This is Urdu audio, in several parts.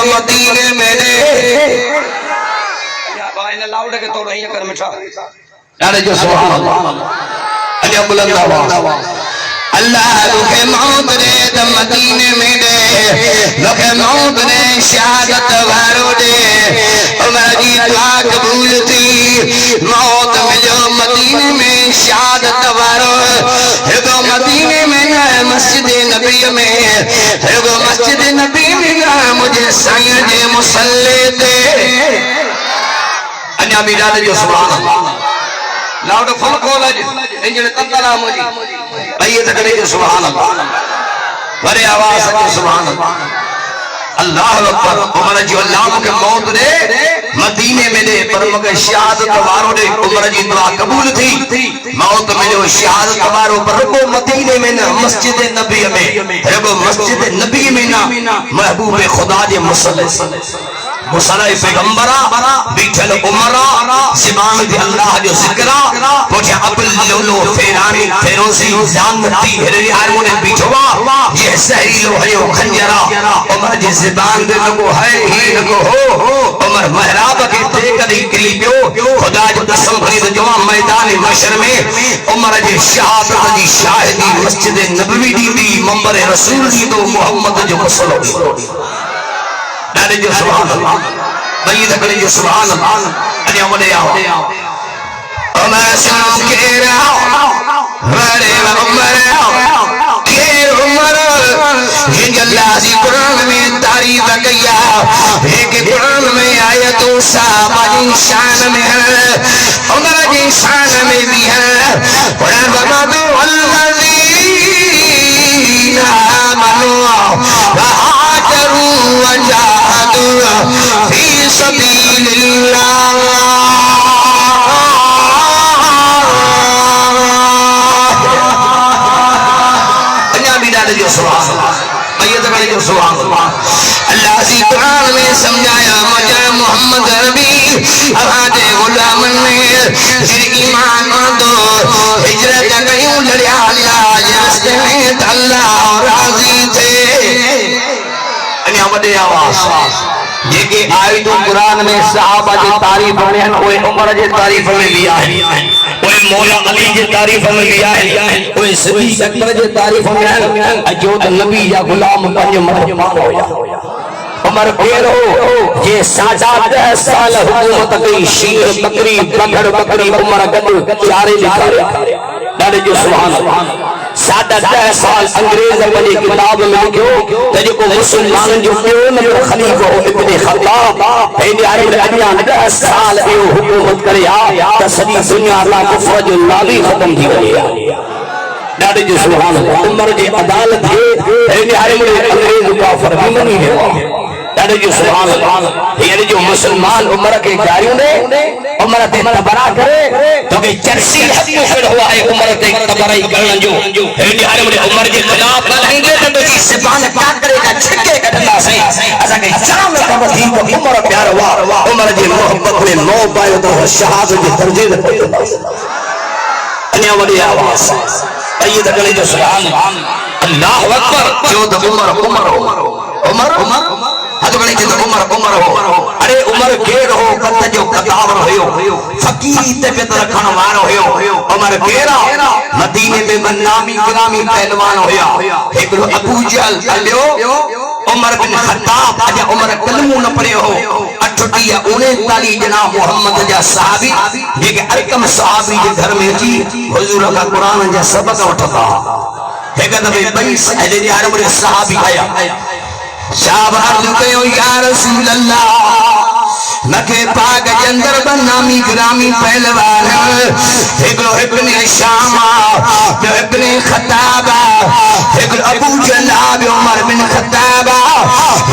تو مدینے میں دے لاؤڈ کے توڑ ہی کر مٹھا ارے جو سبحان اللہ علی بلند آواز اللہ لکھے موت دے تو مدینے میں دے لکھے موت دے شہادت وارو دے عمر جی دعا قبول تھی موت ملو مدینے میں شہادت وارو ہگو مدینے میں ہے مسجد نبی میں ہگو مسجد نبی میں ہے مجھے سائیں جے مسلے دے انیا بھی ڈالے جو سبحان اللہ لاؤڈ فل کھول ہے انجل تطلع مجھے بھئیے تکڑے جو سبحان اللہ بڑے آواز ہے جو سبحان اللہ اللہ اکبر عمر جی اللہ مکہ موت دے مدینے میں دے پر مکہ شہادت وارو دے عمر جی دعا قبول تھی موت میں جو شہادت وارو پر رکو مدینے میں نا مسجد نبی میں رکو مسجد نبی میں نا محبوب خدا دے مصلی پیغمبرہ بیٹھل عمرہ زبان دی اللہ جو ذکرہ پوچھے ابل لولو فیرانی فیروزی زانتی ہرری آرمونے بیٹھوا یہ سہری لوہیو خنجرہ عمر جی زبان دے لگو ہے ہی لگو ہو عمر محراب کے دیکھری قریبیو خدا جو قسم خرید جوان میدان مشر میں عمر جی شہادت دی شاہدی مسجد نبوی دی منبر رسول دی دو محمد جو مسلو ڈالے جو سبحان اللہ بھئی دکڑے جو سبحان اللہ انیا ملے آؤ عمر سنو کے رہو بڑے عمر یہ عمر یہ جلازی قرآن میں تعریف کیا ایک قرآن میں آیتوں صحابہ جن شان میں ہے عمر جن شان میں بھی ہے قرآن بابا والذین آمنوا وہاجروا وجاہدوا فی سبیل اللہ جو سبحان اللہ بھئیت کرے جو سبحان اللہ اللہ سی قرآن میں سمجھایا مجھے محمد ربی ابھاتے غلامن میں پھر ایمان ماندو ہجرت کریوں لڑیا اللہ جستے میں اللہ راضی تھے انہی آمدے آواز یہ کہ آیتوں قرآن میں صحابہ جی تعریف ہونے ہیں کوئی عمر جی تعریف میں لیا ہے کوئی مولا علی جی تعریف میں لیا ہے کوئی صدیق اکبر جی تعریف میں ہے اجود نبی یا غلام پنج مرحمان ہویا عمر پیرو یہ ساجات 10 سال حکومت کی شیر بکری بکڑ بکری عمر گد چارے لکھا ڈالے جو سبحان اللہ سادہ 10 سال انگریز اپنی کتاب میں لکھو تجھے کو مسلمان جو پیون خلیفہ ہو ابن خطاب پہلے عرب ادیان 10 سال ایو حکومت کرے تصدی دنیا اللہ کفر جو نالی ختم تھی گئی ڈاڑے جو سبحان اللہ عمر جی عدالت ہے پہلے عرب انگریز کافر بھی نہیں ہے ڈاڑے جو سبحان اللہ یعنی جو مسلمان عمر کے جاریوں نے عمر تے تبرہ کرے تو کہ چرسی حد مفر ہوا ہے عمر تے تبرہ ہی کرنا جو پہلے عرب عمر جی خلاف لڑیں گے تو کی زبان کیا کرے گا چھکے کٹنا سے ایسا کہ چرم کبھی کو عمر پیار ہوا عمر جی محبت میں نو پائے تو شہادت کی ترجیح دیتے انیا بڑی آواز یہ دکڑے جو سبحان اللہ اکبر جو تو عمر حد بڑے جو عمر ہو ارے عمر گیر ہو کت جو قطار ہوئیو فقیری تے پت رکھن وارو ہوئیو عمر گیرہ مدینے میں بنامی گرامی پہلوان ہویا ایک ابو جہل کلیو عمر بن خطاب اجا عمر کلمو نہ پڑے ہو 38 جناب محمد جا صحابی یہ کہ ارکم صحابی جے گھر میں جی حضور کا قرآن جا سبق اٹھتا ایک دفعہ بنی سہلے جے عرب صحابی آیا صاحب عرض کہو یا رسول اللہ مکہ پاک جندر بنامی گرامی پہلوان ایکلو ابن شامہ جو ابن خطابہ ایکلو ابو جلاب عمر بن خطابہ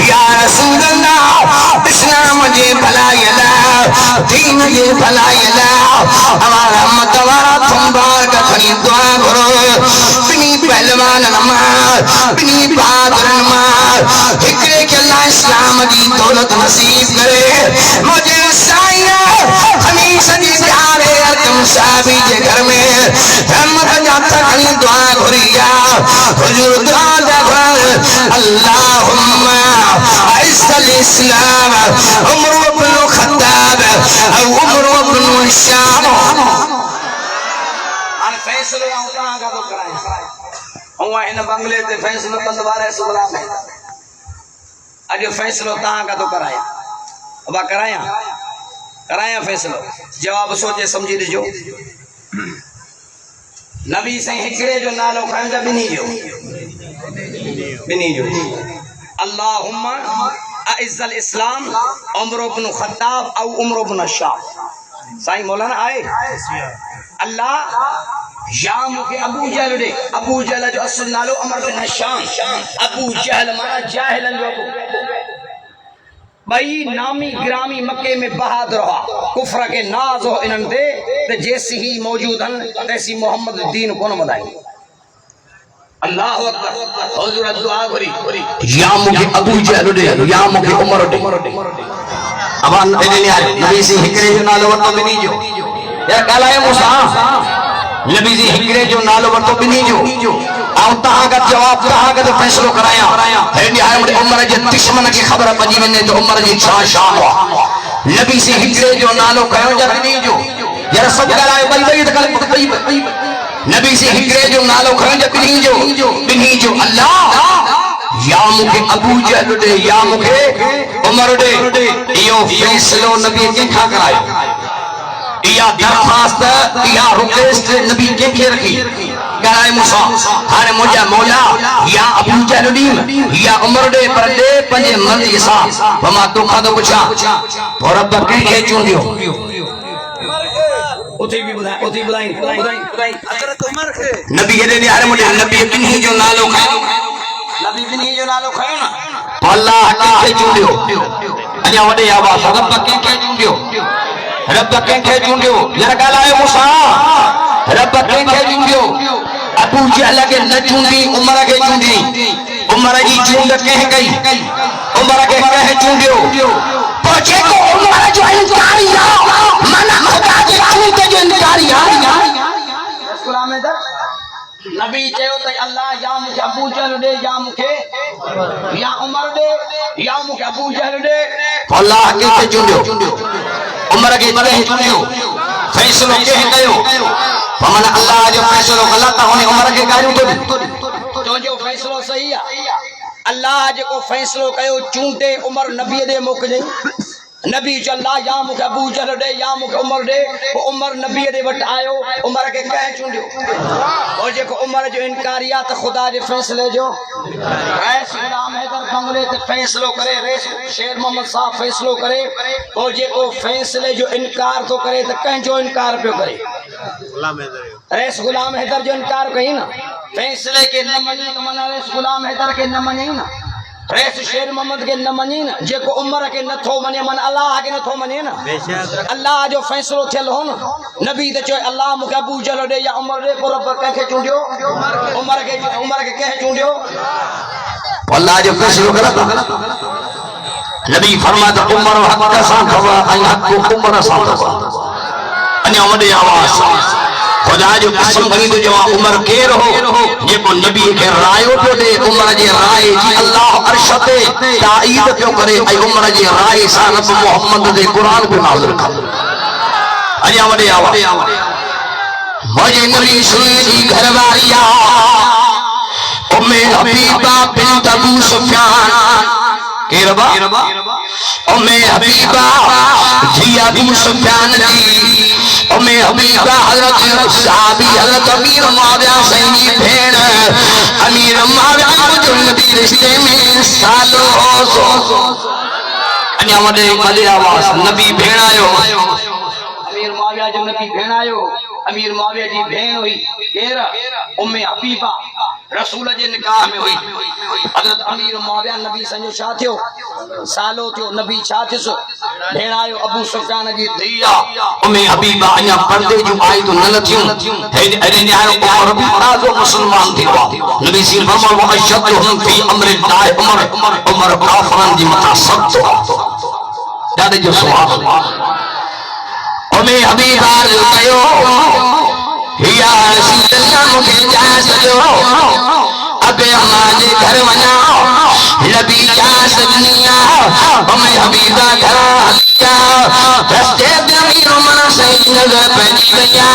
یا رسول اللہ اسلام جے بھلائی اللہ دین جے بھلائی اللہ ہمارا متوارا تم بار کا کھنی دعا کرو بنی پہلوان نماز بنی بادر نماز ہکرے کہ اللہ اسلام کی دولت نصیب کرے مجھے سائیہ ہمیشہ جی پیارے ارکم صحابی جے گھر میں رحمت جاتا کھنی دعا گھریا حضور دعا جا گھر اللہم اعز الاسلام عمر بن الخطاب او عمر بن الشام ان فیصلو کہاں کا تو کرائیں ہوا ان بنگلے تے فیصلو بندوارے سغرا میں اج فیصلو تہاں کا تو کرایا ابا کرایا فیصلو جواب سوچے سمجھی دیجو نبی سے ہکڑے جو نالو کھائیں جا بنی جو اللہم اعز الاسلام عمر بن خطاب او عمر بن الشام سائیں مولانا آئے اللہ شام کے ابو جہل دے ابو جہل جو اصل نالو عمر بن الشام ابو جہل مانا جاہلن جو ابو بھائی نامی گرامی مکے میں بہادر رہا کفر کے ناز ہو انہوں دے تے جیسی ہی موجود ہیں تیسی محمد الدین کون مدائی اللہ اکبر حضور دعا کری یا مجھے ابو جہل دے یا مجھے عمر دے اب نبی سے ہکرے جو نالو ورطو بنی جو یا کہلائے موسیٰ نبی سے ہکرے جو نالو ورطو بنی جو آؤں تہاں کا جواب تہاں کا تو فیصلو کرایا ہیڈی آئے مجھے عمر جے دشمن کی خبر پجی میں نے تو عمر جے شاہ ہوا نبی سے ہکرے جو نالو کہوں جا بنی جو یا سب کہلائے بھائی تکل نبی سے ہکرے جو نالو کھڑن جا بنی جو اللہ یا مکھے ابو جہل دے یا مکھے عمر دے یہ فیصلو نبی کے کھا کرائے یا درخواست یا رکیست نبی کے کھے رکھی کہائے موسیٰ ہانے مجھے مولا یا ابو جہل دیم یا عمر دے پر دے پنجے مرضی سا وما تو کھا دو کچھا اور اب کے کھے چون دیو نبی یہ دے ہر مجھے نبی بنہی جو نالو کھائے نا اللہ کے چون دیو انیا وڈے آواز رب کے چون دیو رب کے چون دیو یہ کہلائے موسیٰ رب کے چون دیو ابو جہل کے نہ چون دی عمر کے چون دی عمر جی چون کہہ گئی عمر کے کہہ چون دیو پوچھے کو عمر جو انکاری منا خدا کے چون جو انکاری نبی چاہو تے اللہ یا مجھے ابو جہل دے یا مجھے یا عمر دے یا مجھے ابو جہل دے اللہ کے چون دیو عمر کے کہہ چون دیو فیصلو کہہ گئیو فمن اللہ جو فیصلو غلط ہونے عمر کے کہہ تو جو فیصلو صحیح ہے اللہ جو فیصلو کہو چونٹے عمر نبی دے موقع نہیں نبی جو اللہ یا مجھے ابو جہل دے یا مجھے عمر دے وہ عمر نبی دے وٹ آئیو عمر کے کہہ چونڈیو اور جو عمر جو انکاریات خدا دے فیصلے جو رئیس غلام حیدر بنگلے تے فیصلو کرے رئیس شیر محمد صاحب فیصلو کرے اور جو فیصلے جو انکار تو کرے تو کہیں جو انکار پہ کرے رئیس غلام حیدر جو انکار کہیں نا فیصلے کے نہ منی تو منا رئیس غلام حیدر کے نہ منی نا رئیس شیر محمد کے نہ منی نا جے کو عمر کے نہ تھو منی من اللہ کے نہ تھو منی نا اللہ جو فیصلو تھے لہو نا نبی دے چوئے اللہ مکہ ابو جہل دے یا عمر دے کو رب کہہ چونڈیو عمر کے کہہ چونڈیو اللہ جو فیصلو کرتا نبی فرماتا عمر حق کا ساتھ ہوا حق کو عمر ساتھ ہوا انہی عمر دے آواز خدا جو قسم بنی تو جواب عمر کے رہو یہ کو نبی کے رائے اٹھو دے عمر جی رائے جی اللہ ارشد تائید کیوں کرے اے عمر جی رائے سانب محمد دے قرآن کو نازل کر انہی عمر دے آواز مجھے نبی سنی جی گھر واریا حبیبہ بنت ابو سفیان کہ ربا حبیبہ جی ابو سفیان جی حبیبہ حضرت صحابی حضرت امیر معاویہ سینی بھین امیر معاویہ مجھے نبی رشتے میں سالو سو انیا مدے آواز نبی بھین آئیو امیر معاویہ جو نبی بھین آئیو امیر معاویہ جی بھین ہوئی کہرہ حبیبہ رسول جے نکاح میں ہوئی حضرت امیر معاویہ نبی سنجو شاہ تھیو سالو تھیو نبی شاہ تھیسو بھین آئیو ابو سفیان جی دیا حبیبہ انیا پردے جو آئی تو نل تھیوں ایرین آئیو عمر بھی آزو مسلمان تھیوا نبی سیر فرمال وَأَشَدُّهُمْ فِي أَمْرِ اللَّهِ عمر کافران جی متاثر تو جانے جو سواب حبیبہ جو کہو یا رسول اللہ مجھے جا سجو اب ہمارے گھر بنا نبی جا سجنیا ہمیں حبیبہ گھر حدیثہ رستے دمیر عمر صحیح نظر پہنی گیا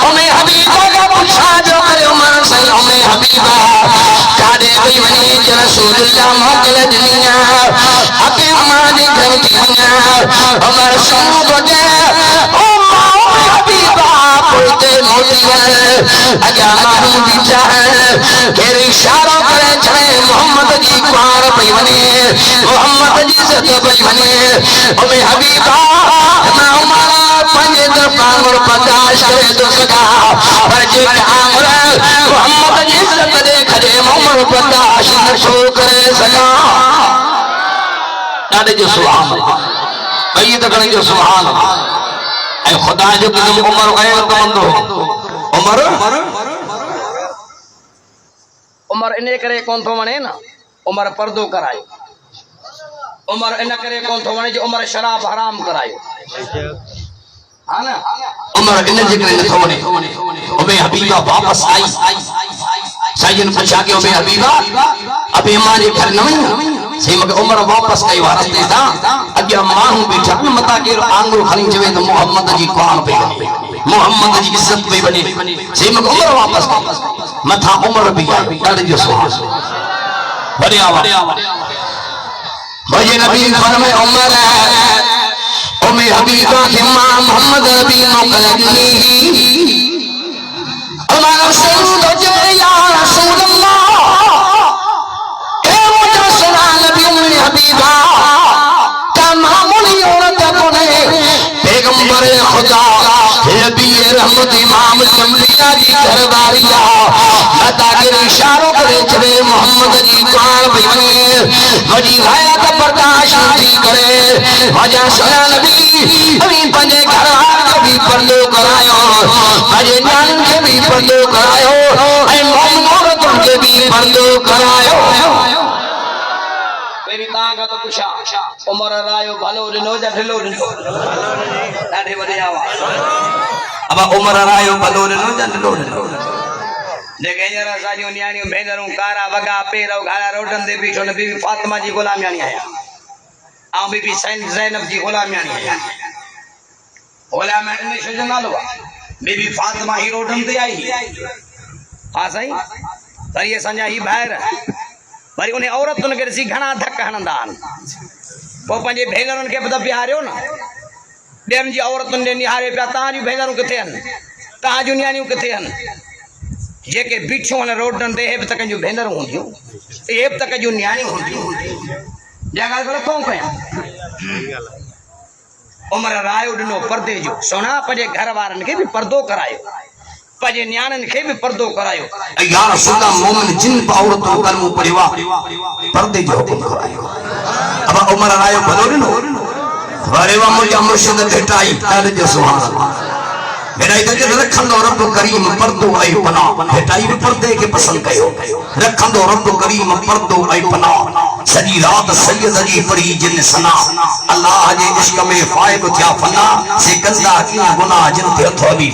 ہمیں حبیبہ کا پوچھا جو کرے عمر صحیح ہمیں حبیبہ کارے گئی ونی رسول اللہ موکل دنیا اپنے ہمارے گھر دنیا عمر سنو بجے پوتے موتی ہے اجا مانو بیچا ہے تیرے اشاروں کرے چڑے محمد جی کوار پئی ونے محمد جی عزت پئی ونے ہمیں حبیبہ میں عمر پنجے درپان اور پرداش کرے تو سکا پر جے عمر محمد جی عزت دے کھڑے عمر پرداش نشو کرے سکا ڈاڈے جو سبحان اللہ بھئی تکڑے جو سبحان اللہ اے خدا جو تم عمر غیر بندو عمر انے کرے کون تو ونے نا عمر پردو کرائے عمر ان کرے کون تو ونے جو عمر شراب حرام کرائے ہاں نا عمر ان ذکر نہ تھونے ابے حبیبہ واپس آئی سائن پوچھا کہ ابے حبیبہ ابے ہمارے گھر نہ وئی سی مگر عمر واپس کئی واسطے تھا اگیا ماہوں بیٹھا متا کے آنگل کھنی چوے تو محمد جی قرآن پہ بنے محمد جی عزت پہ بنے سی مگر عمر واپس کئی متا عمر بھی آئی ڈاڑے جو سوال بڑے آوار بھجے نبی فرمے عمر امی حبیبہ کے ماں محمد نبی مقلدنی عمر سنو جو یا رسول اللہ حبیبہ تمام عورت کونے پیغمبر خدا نبی رحمت امام الانبیاء جی گھرواریا متاگر اشاروں کرے چلے محمد جی قرآن بھیونے وجی غیرت برداشت نہیں کرے وجہ سنا نبی ابھی پنجے گھروار کے بھی پردو کرائیو پنجے جان کے بھی پردو کرائیو اے مومن عورتوں کے بھی پردو کرائیو میری تاں تو پوچھا عمر رایو بھلو ڈنو جا ڈھلو ڈنو ڈاڈے وڈے آواز اب عمر رایو بھلو ڈنو جا ڈھلو ڈنو دیکھیں جرا ساجیوں نیانیوں بھیندروں کارا وگا پیرو گھاڑا روٹن دے پیچھو بی بی فاطمہ جی غلامیانی آیا آؤں بی بی زینب جی غلامیانی آیا غلامیانی میں شجن نہ لوا بی بی فاطمہ ہی روٹن دے آئی ہاں صحیح پر یہ سنجا ہی باہر وری انہیں عورتوں کے رسی گھنا دھک ہنندان وہ پنجے بھیندروں کے پتہ پیاریو نا ڈیم جی عورتوں نے نہارے پیا تاں جو بھیندروں کتے ہن تاں جو نیانیوں کتے ہن یہ کہ بیٹھوں نے روڈن دے ہیب تک جو بھیندروں ہوں دیوں ہیب تک جو نیانی ہوں دیوں جگہ پر کون کہیں عمر رائیو ڈنو پردے جو سونا پجے گھر وارن کے بھی پردو کرائیو پجے نیانن کے بھی پردو کرائیو یا رسول اللہ مومن جن پا عورتوں کلمو پڑیوا پردے جو حکم کرائیو اب عمر رائیو بھلو ڈنو وریوا مجھا مرشد بھٹائی تارے جو سبحان اللہ بھٹائی تو جب رکھن دو رب کریم پردو آئی پناہ بھٹائی بھی پردے کے پسند کہو رکھن دو رب کریم پردو آئی پناہ سجی رات سید جی پڑی جن سنا اللہ جے عشق میں فائق تھیا فنا سے گندہ کیا گناہ جن تے ہتھو بھی